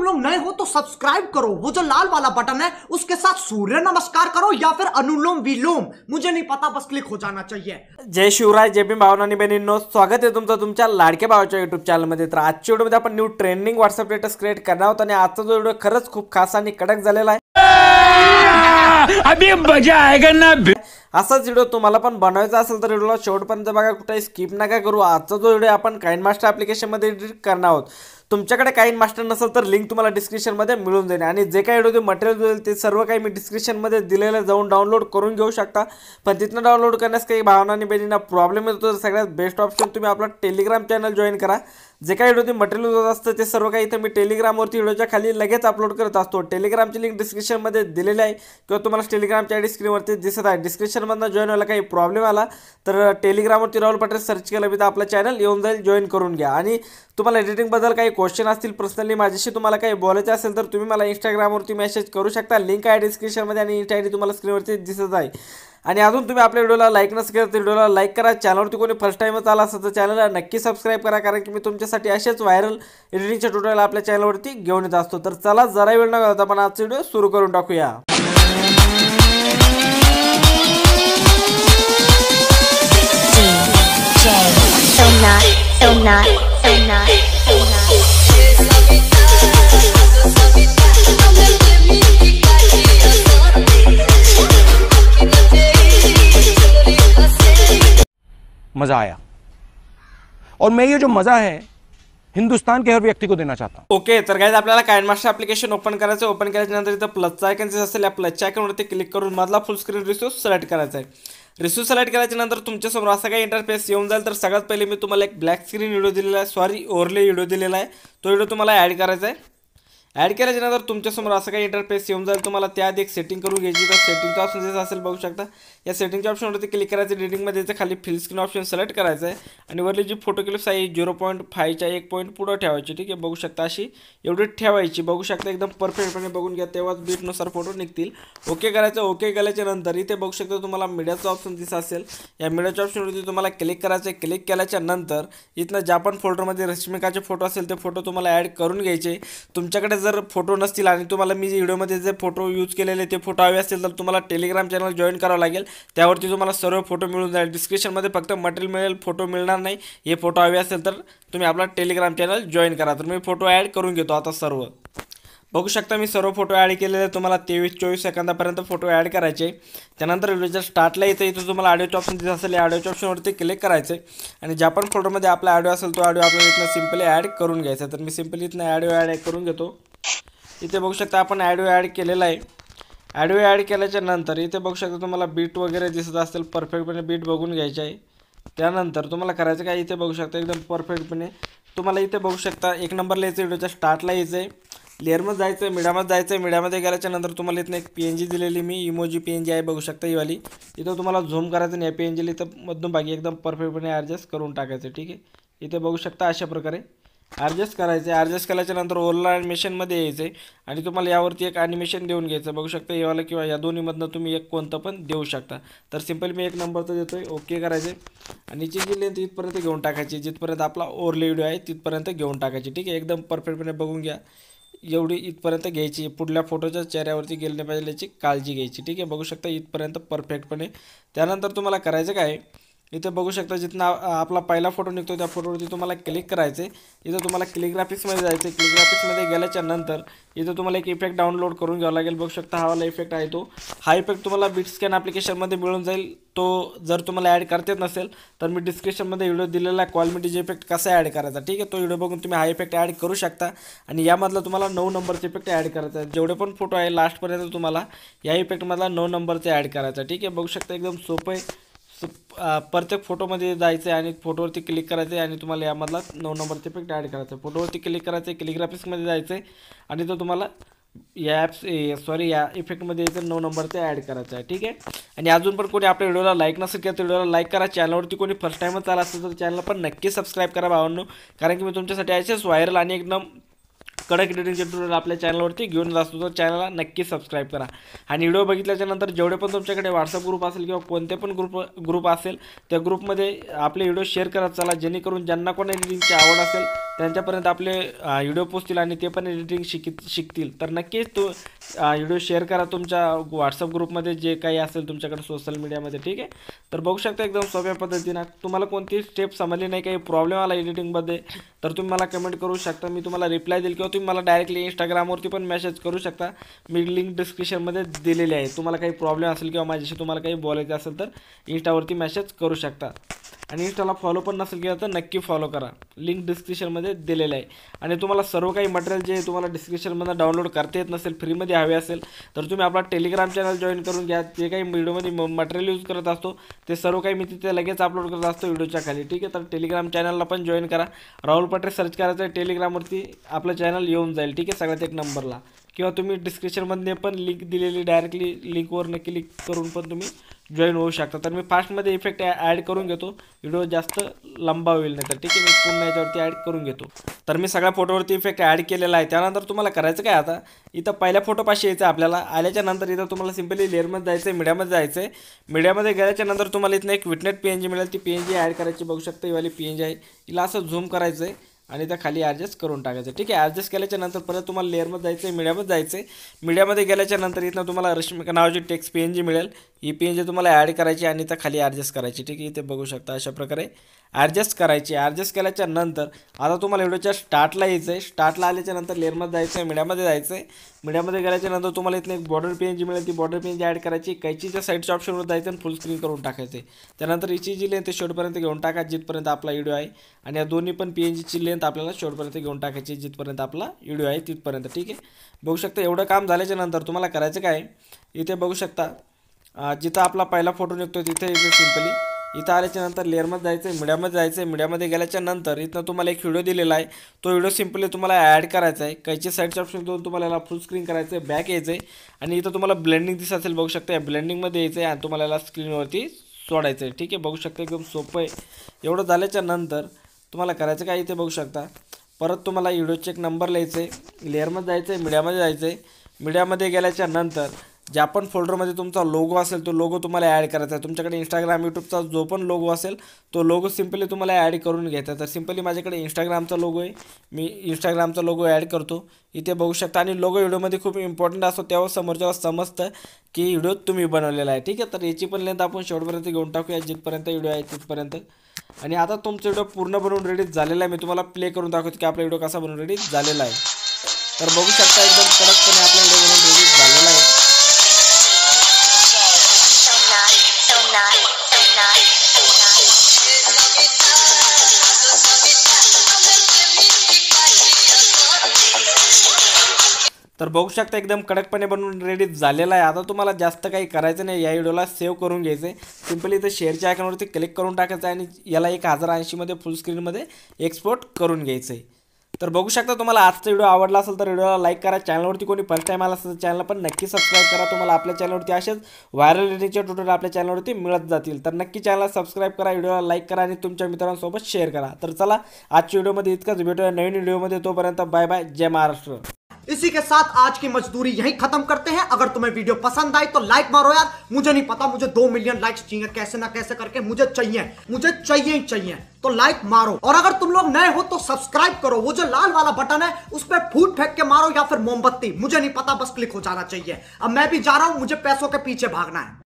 तुम लोग नए हो तो सब्सक्राइब करो, वो जो लाल वाला बटन है उसके साथ सूर्य नमस्कार करो या फिर अनुलोम विलोम, मुझे नहीं पता, बस क्लिक हो जाना चाहिए। जय शिवराय, जय भीम भावना आणि बहिणींनो, स्वागत आहे तुमचं तुमच्या लाडक्या भावाच्या युट्यूब चॅनलमध्ये। तर आजच्या व्हिडिओमध्ये आपण new trending WhatsApp status create करणार आहोत आणि आजचा जो व्हिडिओ खरंच खूप खास आणि कडक झालेला आहे। अभी मजा आएगा ना। असाच व्हिडिओ तुम्हाला पण बनवायचा असेल तर व्हिडिओला शेवटपर्यंत बघा, कुठेही स्किप नका करू। आजचा जो व्हिडिओ आपण काइनमास्टर ॲप्लिकेशनमध्ये एडिट करणार आहोत। तुमच्याकडे काइनमास्टर नसेल तर लिंक तुम्हाला डिस्क्रिप्शनमध्ये मिळून जाईल आणि जे काही व्हिडिओ मटेरियल होईल ते सर्व काही मी डिस्क्रिप्शनमध्ये दिलेलं जाऊन डाउनलोड करून घेऊ शकता। पण तिथनं डाउनलोड करण्यास काही भावना आणि बहिणींना प्रॉब्लेम येतो तर सगळ्यात बेस्ट ऑप्शन तुम्ही आपला टेलिग्राम चॅनल जॉईन करा। जे काही व्हिडिओ मटेरियल होत असतं ते सर्व काही इथं मी टेलिग्रामवरती व्हिडिओच्या खाली लगेच अपलोड करत असतो। टेलिग्रामची लिंक डिस्क्रिप्शनमध्ये दिलेली आहे किंवा तुम्हाला टेलिग्रामच्या आयडी स्क्रीनवरती दिसत आहे। डिस्क्रिप्शनमधनं जॉईन व्हायला काही प्रॉब्लेम आला तर टेलिग्रामवरती राहुल पटेल सर्च केलं मी तर आपलं चॅनल येऊन जाईल, जॉईन करून घ्या। आणि तुम्हाला एडिटिंगबद्दल काही क्वेश्चन असतील, पर्सनली माझ्याशी तुम्हाला काही बोलायचं असेल तर तुम्ही मला इंस्टाग्रामवरती मेसेज करू शकता। लिंक आहे डिस्क्रिप्शनमध्ये आणि इंस्टा आयडी तुम्हाला स्क्रीनवरती दिसत आहे। आणि अजून तुम्ही आपल्या व्हिडिओला लाईक नसेल केलं तर व्हिडिओला लाईक करा। चॅनलवरती कोणी फर्स्ट टाइमच आला असेल तर चॅनलला नक्की सबस्क्राईब करा, कारण की मी तुमच्यासाठी असेच व्हायरल एडिटिंगचे ट्युटोरियल आपल्या चॅनलवरती घेऊन येत असतो। तर चला जरा वेळ न घालवता आपण आजचा व्हिडिओ सुरू करून टाकूया। मजा आया और मैं ये जो मजा है हिंदुस्तान के हर व्यक्ति को देना चाहता हूं। ओके, तर गाइस आपल्याला काइनमास्टर ॲप्लिकेशन ओपन करायचं। ओपन केल्यानंतर इथं प्लसचा आयकॉन दिसत असेल, या प्लसच्या आयकॉनवरती क्लिक करून मधला फुल स्क्रीन रिसोर्स सिलेक्ट करायचा आहे। रिसोर्स सिलेक्ट केल्याच्या नंतर तुमच्यासमोर असा काही इंटरफेस येऊन जाईल। तर सगळ्यात पहिले मी तुम्हाला एक ब्लॅक स्क्रीन व्हिडिओ दिलेला आहे, सॉरी ओव्हरले व्हिडिओ दिलेला आहे, तो व्हिडिओ तुम्हाला ॲड करायचा आहे। ॲड केल्याच्या नंतर तुमच्यासमोर असं काही इंटरफेस येऊन जाईल। तुम्हाला त्याआधी एक सेटिंग करून घ्यायची, तर सेटिंगचं ऑप्शन जसं असेल बघू शकता, या सेटिंगच्या ऑप्शनवरती क्लिक करायचं। एडिटिंगमध्ये याचं खाली फिल स्क्रीन ऑप्शन सिलेक्ट करायचं आहे आणि वरली जी फोटो क्लिप्स आहे 0.5च्या 1 पॉईंट पुढं ठेवायची, ठीक आहे। बघू शकता अशी एवढी ठेवायची, बघू शकता एकदम परफेक्टपणे बघून घ्या, तेव्हाच बीटनुसार फोटो निघतील। ओके करायचं। ओके केल्याच्या नंतर इथे बघू शकता तुम्हाला मीडियाचा ऑप्शन दिसत असेल, या मीडियाच्या ऑप्शनवरती तुम्हाला क्लिक करायचं आहे। क्लिक केल्याच्या नंतर इथनं ज्या पण फोल्डरमध्ये रश्मिकाचे फोटो असेल ते फोटो तुम्हाला ॲड करून घ्यायचे। तुमच्याकडे जर फोटो नसतील आणि तुम्हाला मी व्हिडिओमध्ये जे फोटो यूज केलेले ते फोटो हवे असतील तर तुम्हाला टेलिग्राम चॅनल जॉईन करावं लागेल। त्यावरती तुम्हाला सर्व फोटो मिळून जाईल। डिस्क्रिप्शनमध्ये फक्त मटेरियल मिळेल, फोटो मिळणार नाही। हे फोटो हवे असेल तर तुम्ही आपला टेलिग्राम चॅनल जॉईन करा। तर मी फोटो ॲड करून घेतो आता सर्व। बघू शकता मी सर्व फोटो ॲड केलेले, तुम्हाला 23-24 सेकंदापर्यंत फोटो ॲड करायचे। त्यानंतर व्हिडिओच्या स्टार्टला इथं तुम्हाला ऑडिओचं ऑप्शन दिसत असेल, या ऑडिओच्या ऑप्शनवरती क्लिक करायचे आणि ज्या पण फोल्डरमध्ये आपला ऑडिओ असेल तो ऑडिओ आपल्याला इथनं सिम्पली ॲड करून घ्यायचा। तर मी सिम्पली इथनं ऑडिओ ॲड करून घेतो। इथे बघू शकता आपण ऑडिओ ॲड केलेला आहे। ऑडिओ ॲड केल्याच्या नंतर इथे बघू शकता तुम्हाला बीट वगैरे दिसत असेल, परफेक्टपणे बीट बघून घ्यायची आहे। त्यानंतर तुम्हाला करायचं काय, इथे बघू शकता एकदम परफेक्टपणे तुम्हाला इथे बघू शकता 1 नंबरला यायचं, व्हिडिओच्या स्टार्टला यायचं आहे, लेअरमध्ये जायचं आहे, मीडियामध्ये जायचं आहे। मीडियामध्ये गेल्याच्या नंतर तुम्हाला इथनं एक PNG दिलेली मी इमोजी PNG आहे, बघू शकता ही वाली। इथं तुम्हाला झूम करायचं आणि या PNGला इथं मधून बाकी एकदम परफेक्टपणे ॲडजस्ट करून टाकायचं, ठीक आहे। इथे बघू शकता अशा प्रकारे ॲडजस्ट करायचे। ॲडजस्ट केल्याच्या नंतर ओला ॲनिमेशनमध्ये यायचं आहे आणि तुम्हाला यावरती एक ॲनिमेशन देऊन घ्यायचं। बघू शकता हे वाला किंवा या दोन्हीमधनं तुम्ही एक कोणतं पण देऊ शकता। तर सिम्पल मी 1 नंबरचं देतो आहे। ओके करायचे आणि जी लेंथ इथपर्यंत घेऊन टाकायची, जिथपर्यंत आपला ओव्हरले व्हिडिओ आहे तिथपर्यंत घेऊन टाकायची, ठीक आहे। एकदम परफेक्टपणे बघून घ्या, एवढी इथपर्यंत घ्यायची, पुढल्या फोटोच्या चेहऱ्यावरती गेले नाही पाहिजे याची काळजी घ्यायची, ठीक आहे। बघू शकता इथपर्यंत परफेक्टपणे। त्यानंतर तुम्हाला करायचं काय, इथे बघू शकता जिथनं आपला पहिला फोटो निघतो त्या फोटोवरती तुम्हाला क्लिक करायचे। इथं तुम्हाला क्लिकग्राफिक्समध्ये जायचं। क्लिकग्राफिक्समध्ये गेल्याच्या नंतर इथं तुम्हाला एक इफेक्ट डाउनलोड करून घ्यावा लागेल। बघू शकता हा वाला इफेक्ट आहे तो, हा इफेक्ट तुम्हाला बीटस्कॅन ॲप्लिकेशनमध्ये मिळून जाईल। तो जर तुम्हाला ॲड करता येत नसेल तर मी डिस्क्रिप्शनमध्ये व्हिडिओ दिलेला आहे क्वालिटीचे इफेक्ट कसा ॲड करायचा, ठीक आहे। तो व्हिडिओ बघून तुम्ही हा इफेक्ट ॲड करू शकता आणि यामधला तुम्हाला 9 नंबरचे इफेक्ट ॲड करायचा आहे। जेवढे पण फोटो आहे लास्टपर्यंत तुम्हाला या इफेक्टमधला 9 नंबरचे ॲड करायचा, ठीक आहे। बघू शकता एकदम सोपं आहे। प्रत्येक फोटोमध्ये जायचं आहे आणि फोटोवरती क्लिक करायचं आहे आणि तुम्हाला यामधला 9 नंबरचे इफेक्ट ॲड करायचं आहे। फोटोवरती क्लिक करायचं आहे, क्लिकग्राफिक्समध्ये जायचं आहे आणि तो तुम्हाला या या इफेक्टमध्ये यायचं 9 नंबरचे ॲड करायचं आहे, ठीक आहे। आणि अजून पण कोणी आपल्या व्हिडिओला लाईक नसेल केलं तर व्हिडिओला लाईक करा। चॅनलवरती कोणी फर्स्ट टाईमच आला असेल तर चॅनल पण नक्की सबस्क्राईब करा भावांनो, कारण की मी तुमच्यासाठी असेच व्हायरल आणि एकदम कडक एडिटिंगचे ट्युटोरियल आपल्या चॅनलवरती घेऊन जात असतो, तर चॅनलला नक्की सबस्क्राईब करा. आणि व्हिडिओ बघितल्याच्या नंतर जेवढे पण तुमच्याकडे व्हॉट्सअप ग्रुप असेल किंवा कोणते पण ग्रुप असेल त्या ग्रुपमध्ये आपले व्हिडिओ शेअर करत चला, जेणेकरून ज्यांना कोण एडिटिंगची आवड असेल त्यांच्यापर्यंत आपले व्हिडिओ पोचतील आणि ते पण एडिटिंग शिकतील. तर नक्कीच तो व्हिडिओ शेअर करा तुमच्या व्हॉट्सअप ग्रुपमध्ये जे काही असेल तुमच्याकडे सोशल मीडियामध्ये. ठीक आहे, तर बघू शकता एकदम सोप्या पद्धतीनं. तुम्हाला कोणती स्टेप समजली नाही, काही प्रॉब्लेम आला एडिटिंगमध्ये, तर तुम्ही मला कमेंट करू शकता, मी तुम्हाला रिप्लाय देईल. किंवा तुम्ही मला डायरेक्टली इंस्टाग्रामवरती पण मेसेज करू शकता, मी लिंक डिस्क्रिप्शनमध्ये दिलेली आहे. तुम्हाला काही प्रॉब्लेम असेल किंवा माझ्याशी तुम्हाला काही बोलायचं असेल तर इंस्टावरती मेसेज करू शकता. आणि इंस्टाला फॉलो पण नसेल केलं तर नक्की फॉलो करा, लिंक डिस्क्रिप्शनमध्ये दिलेलं आहे. आणि तुम्हाला सर्व काही मटेरियल जे तुम्हाला डिस्क्रिप्शनमध्ये डाउनलोड करता येत नसेल, फ्रीमध्ये हवे असेल, तर तुम्ही आपला टेलिग्राम चॅनल जॉईन करून घ्या. जे काही व्हिडिओमध्ये मटेरियल यूज करत असतो ते सर्व काही मी तिथे लगेच अपलोड करत असतो व्हिडिओच्या खाली. ठीक आहे, तर टेलिग्राम चॅनलला पण जॉईन करा. राहुल पटरे सर्च करायचं आहे टेलिग्रामवरती, आपलं चॅनल येऊन जाईल. ठीक आहे, सगळ्यात एक नंबरला. किंवा तुम्ही डिस्क्रिप्शनमध्ये पण लिंक दिलेली, डायरेक्टली लिंकवर नक्की क्लिक करून पण तुम्ही जॉईन होऊ शकता. तर मी फास्टमध्ये इफेक्ट ॲड करून घेतो, व्हिडिओ जास्त लंबा होईल नाही तर. ठीक आहे, मी पूर्ण याच्यावरती ॲड करून घेतो. तर मी सगळ्या फोटोवरती इफेक्ट ॲड केलेला आहे. त्यानंतर तुम्हाला करायचं काय, आता इथं पहिल्या फोटोपाशी यायचं आपल्याला. आल्याच्या नंतर इथं तुम्हाला सिम्पली लेअरमध्ये जायचं आहे, मीडियामध्ये जायचं आहे. मीडियामध्ये गेल्याच्या नंतर तुम्हाला इथं एक विटनेट PNG मिळेल, ती PNG ॲड करायची. बघू शकता ही वाली PNG आहे, हिला असं झूम करायचं आहे आणि त्या खाली ॲडजस्ट करून टाकायचं. ठीक आहे, ॲडजस्ट केल्याच्या नंतर परत तुम्हाला लेअरमध्ये जायचं आहे, मीडियामध्ये जायचं आहे. मीडियामध्ये गेल्याच्या नंतर इथं तुम्हाला रश्मिका नावाची टेक्स्ट PNG मिळेल, ही PNG तुम्हाला ॲड करायची आणि त्या खाली ॲडजस्ट करायची. ठीक आहे, इथे बघू शकता अशा प्रकारे ॲडजस्ट करायची. ॲडजस्ट केल्याच्या नंतर आता तुम्हाला व्हिडिओच्या स्टार्टला यायचं आहे. स्टार्टला आल्याच्या नंतर लेअरमध्ये जायचं आहे, मीडियामध्ये जायचं आहे. मीडियामध्ये गेल्याच्या नंतर तुम्हाला इथं एक बॉर्डर PNG मिळेल, ती बॉर्डर PNG ॲड करायची. कैचीच्या साईडच्या ऑप्शनवर जायचं आणि फुल स्क्रीन करून टाकायचं आहे. त्यानंतर हिची जी लेंथ शेवटपर्यंत घेऊन टाका जिथपर्यंत आपला व्हिडिओ आहे. आणि या दोन्ही पण PNGची लेंथ आपल्याला शेवटपर्यंत घेऊन टाकायची जिथपर्यंत आपला व्हिडिओ आहे तिथपर्यंत. ठीक आहे, बघू शकता. एवढं काम झाल्याच्या नंतर तुम्हाला करायचं काय, इथे बघू शकता जिथं आपला पहिला फोटो निघतो तिथे इथे सिम्पली इथं आल्याच्या नंतर लेअरमध्ये जायचं आहे, मीडियामध्ये जायचं आहे. मीडियामध्ये गेल्याच्या नंतर इथं तुम्हाला एक व्हिडिओ दिलेला आहे, तो व्हिडिओ सिम्पली तुम्हाला ॲड करायचा आहे. कैची साईडच्या ऑप्शन देऊन तुम्हाला याला फुल स्क्रीन करायचं आहे, बॅक यायचं आहे. आणि इथं तुम्हाला ब्लेंडिंग दिसत असेल, बघू शकता. या ब्लेंडिंगमध्ये यायचं आहे आणि तुम्हाला याला स्क्रीनवरती सोडायचं आहे. ठीक आहे, बघू शकता एकदम सोपं आहे. एवढं झाल्याच्या नंतर तुम्हाला करायचं काय, इथे बघू शकता परत तुम्हाला व्हिडिओचे एक नंबर लिहायचं आहे, लेअरमध्ये जायचं आहे, मीडियामध्ये जायचं आहे. मीडियामध्ये गेल्याच्या नंतर ज्या पण फोल्डरमध्ये तुमचा लोगो असेल तो लोगो तुम्हाला ॲड करायचा आहे. तुमच्याकडे इंस्टाग्राम यूट्यूबचा जो पण लोगो असेल तो लोगो सिम्पली तुम्हाला ॲड करून घ्यायचा. तर सिम्पली माझ्याकडे इंस्टाग्रामचा लोगो आहे, मी इंस्टाग्रामचा लोगो ॲड करतो. इथे बघू शकता. आणि लोगो व्हिडिओमध्ये खूप इम्पॉर्टंट असतो, तेव्हा समोरच्याला समजतं की व्हिडिओ तुम्ही बनवलेला आहे. ठीक आहे, तर याची पण लेंथ आपण शेवटपर्यंत घेऊन टाकूया, जिथपर्यंत व्हिडिओ आहे तिथपर्यंत. आणि आता तुमचा व्हिडिओ पूर्ण बनवून रेडी झालेला आहे. मी तुम्हाला प्ले करून दाखवतो की आपला व्हिडिओ कसा बनवून रेडी झालेला आहे. तर बघू शकता एकदम कडकपणे आपला व्हिडिओ बनवून रेडी झालेला आहे. तर बघू शकता एकदम कडकपणे बनवून रेडी झालेला आहे. आता तुम्हाला जास्त काही करायचं नाही, या व्हिडिओला सेव्ह करून घ्यायचं आहे. सिम्पली इथं शेअरच्या आयकॉनवरती क्लिक करून टाकायचं आहे आणि याला 1080मध्ये फुल स्क्रीनमध्ये एक्सपोर्ट करून घ्यायचं आहे. तर बघू शकता. तुम्हाला आजचा व्हिडिओ आवडला असेल तर व्हिडिओला लाईक करा. चॅनलवरती कोणी फर्स्ट टाईम आला असेल तर चॅनलला पण नक्की सबस्क्राईब करा. तुम्हाला आपल्या चॅनलवरती असेच व्हायरल एडिटिंगचे ट्युटोरियल आपल्या चॅनलवरती मिळत जातील. तर नक्की चॅनलला सबस्क्राईब करा, व्हिडिओला लाईक करा आणि तुमच्या मित्रांसोबत शेअर करा. तर चला आजच्या व्हिडिओमध्ये इतकंच, भेटूया नवीन व्हिडिओमध्ये. तोपर्यंत बाय बाय, जय महाराष्ट्र. इसी के साथ आज की मजदूरी यहीं खत्म करते हैं। अगर तुम्हें वीडियो पसंद आई तो लाइक मारो यार, मुझे नहीं पता, मुझे 2 मिलियन लाइक्स चाहिए, कैसे ना कैसे करके मुझे चाहिए ही चाहिए, तो लाइक मारो। और अगर तुम लोग नए हो तो सब्सक्राइब करो, वो जो लाल वाला बटन है उस पर फूट फेंक के मारो या फिर मोमबत्ती, मुझे नहीं पता, बस क्लिक हो जाना चाहिए। अब मैं भी जा रहा हूं, मुझे पैसों के पीछे भागना है।